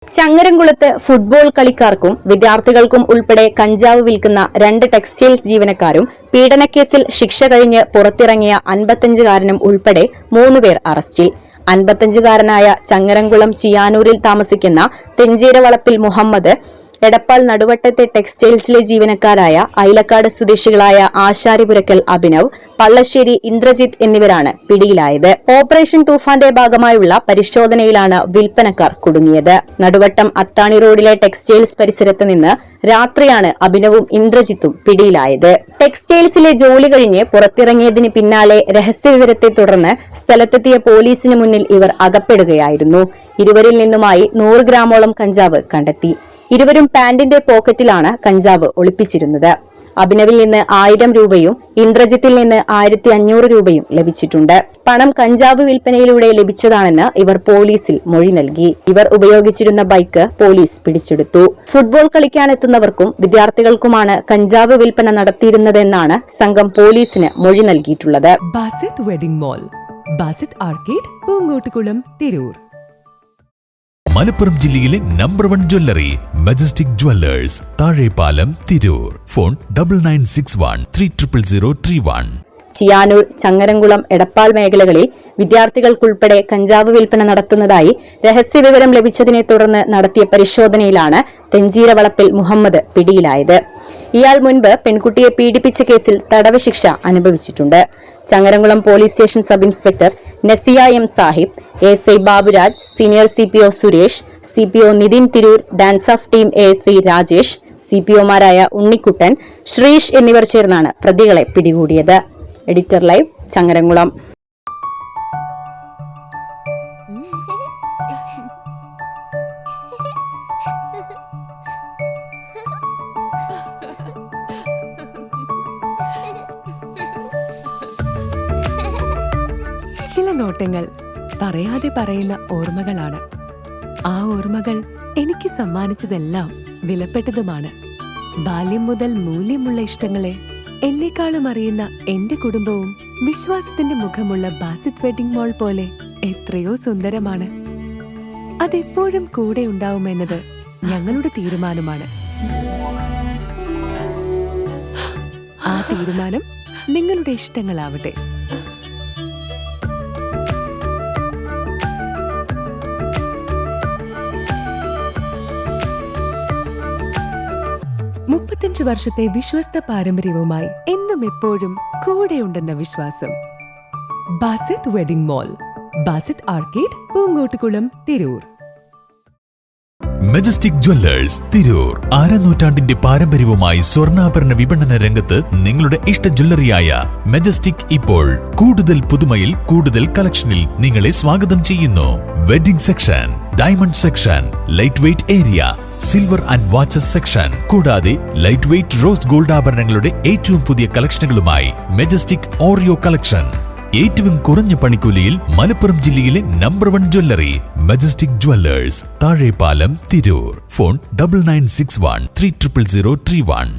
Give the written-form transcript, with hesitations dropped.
ചങ്ങരംകുളത്ത് football കളിക്കാർക്കും വിദ്യാർത്ഥികൾക്കും ഉൾപ്പെടെ കഞ്ചാവ് വിൽക്കുന്ന 2 ടെക്സ്റ്റൈൽസ് ജീവനക്കാരും പീഡനക്കേസിൽ ശിക്ഷ കഴിഞ്ഞ് പുറത്തിറങ്ങിയ 55-കാരനും ഉൾപ്പെടെ 3 പേർ അറസ്റ്റിൽ. 55-കാരനായ ചങ്ങരംകുളം ചിയാനൂരിൽ താമസിക്കുന്ന തെഞ്ചീരവളപ്പിൽ മുഹമ്മദ്, എടപ്പാൾ നടുവട്ടത്തെ ടെക്സ്റ്റൈൽസിലെ ജീവനക്കാരായ ഐലക്കാട് സ്വദേശികളായ ആശാരിപുരക്കൽ അഭിനവ്, പള്ളശ്ശേരി ഇന്ദ്രജിത്ത് എന്നിവരാണ് പിടിയിലായത്. ഓപ്പറേഷൻ തൂഫാന്റെ ഭാഗമായുള്ള പരിശോധനയിലാണ് വിൽപ്പനക്കാർ കുടുങ്ങിയത്. നടുവട്ടം അത്താണി റോഡിലെ ടെക്സ്റ്റൈൽസ് പരിസരത്ത് നിന്ന് രാത്രിയാണ് അഭിനവും ഇന്ദ്രജിത്തും പിടിയിലായത്. ടെക്സ്റ്റൈൽസിലെ ജോലി കഴിഞ്ഞ് പുറത്തിറങ്ങിയതിന് പിന്നാലെ രഹസ്യവിവരത്തെ തുടർന്ന് സ്ഥലത്തെത്തിയ പോലീസിന് മുന്നിൽ ഇവർ അകപ്പെടുകയായിരുന്നു. ഇരുവരിൽ നിന്നുമായി 100 ഗ്രാമോളം കഞ്ചാവ് കണ്ടെത്തി. ഇരുവരും പാന്റിന്റെ പോക്കറ്റിലാണ് കഞ്ചാവ് ഒളിപ്പിച്ചിരുന്നത്. അഭിനവിൽ നിന്ന് 1000 രൂപയും ഇന്ദ്രജിത്തിൽ നിന്ന് 1500 രൂപയും ലഭിച്ചിട്ടുണ്ട്. പണം കഞ്ചാവ് വിൽപ്പനയിലൂടെ ലഭിച്ചതാണെന്ന് ഇവർ പോലീസിൽ മൊഴി നൽകി. ഇവർ ഉപയോഗിച്ചിരുന്ന ബൈക്ക് പോലീസ് പിടിച്ചെടുത്തു. ഫുട്ബോൾ കളിക്കാനെത്തുന്നവർക്കും വിദ്യാർത്ഥികൾക്കുമാണ് കഞ്ചാവ് വിൽപ്പന നടത്തിയിരുന്നതെന്നാണ് സംഘം പോലീസിന് മൊഴി നൽകിയിട്ടുള്ളത്. Basith wedding mall, Basith arcade, Poonkottukulam, Tirur. Malappuram ജില്ലയിലെ number 1 jewellery Majestic Jewellers, Thazhepalam, Tirur. Phone 9961300031. Chiyanur, Changaramkulam, Edappal മേഖലകളിൽ വിദ്യാർത്ഥികൾക്കുൾപ്പെടെ കഞ്ചാവ് വിൽപ്പന നടത്തുന്നതായി രഹസ്യവിവരം ലഭിച്ചതിനെ തുടർന്ന് നടത്തിയ പരിശോധനയിലാണ് തെഞ്ചീരവളപ്പിൽ മുഹമ്മദ് പിടിയിലായത്. ഇയാൾ മുൻപ് പെൺകുട്ടിയെ പീഡിപ്പിച്ച കേസിൽ തടവ് ശിക്ഷ അനുഭവിച്ചിട്ടുണ്ട്. Changaramkulam police station sub inspector Nasiya M Sahib, SI Baburaj, senior CPO Suresh, CPO Nithin Tirur, DANSAF team ASI Rajesh, CPOമാരായ ഉണ്ണിക്കുട്ടൻ, ശ്രീഷ് എന്നിവർ ചേർന്നാണ് പ്രതികളെ പിടികൂടിയത്. Editor live, Changaramkulam. ചില നോട്ടങ്ങൾ പറയാതെ പറയുന്ന ഓർമ്മകളാണ്. ആ ഓർമ്മകൾ എനിക്ക് സമ്മാനിച്ചതെല്ലാം വിലപ്പെട്ടതുമാണ്. ബാല്യം മുതൽ മൂല്യമുള്ള ഇഷ്ടങ്ങളെ എന്നെക്കാളും അറിയുന്ന എന്റെ കുടുംബവും വിശ്വാസത്തിന്റെ മുഖമുള്ള ബാസിത് വെഡിംഗ് മോൾ പോലെ എത്രയോ സുന്ദരമാണ്. അതെപ്പോഴും കൂടെ ഉണ്ടാവുമെന്നത് ഞങ്ങളുടെ തീരുമാനമാണ്. ആ തീരുമാനം നിങ്ങളുടെ ഇഷ്ടങ്ങളാവട്ടെ. മുപ്പത്തഞ്ച് വർഷത്തെ വിശ്വസ്ത പാരമ്പര്യവുമായി എന്നും എപ്പോഴും കൂടെയുണ്ടെന്ന വിശ്വാസം. Basith wedding mall, Basith arcade, Poonkottukulam, Tirur. Majestic jewellers, Tirur. 6 നൂറ്റാണ്ടിന്റെ പാരമ്പര്യവുമായി സ്വർണ്ണാഭരണ വിപണന രംഗത്ത് നിങ്ങളുടെ ഇഷ്ട ജ്വല്ലറിയായ മജസ്റ്റിക് ഇപ്പോൾ കൂടുതൽ പുതുമയിൽ, കൂടുതൽ കളക്ഷനിൽ നിങ്ങളെ സ്വാഗതം ചെയ്യുന്നു. Wedding section, diamond section, light weight area, silver and watches section, കൂടാതെ ലൈറ്റ് വെയ്റ്റ് റോസ് ഗോൾഡ് ആഭരണങ്ങളുടെ ഏറ്റവും പുതിയ കളക്ഷനുകളുമായി മജസ്റ്റിക് ഓറിയോ കളക്ഷൻ. ഏറ്റവും കുറഞ്ഞ പണിക്കൂലിയിൽ മലപ്പുറം ജില്ലയിലെ number 1 jewellery Majestic Jewellers, Thazhepalam, Tirur. Phone 9961300031.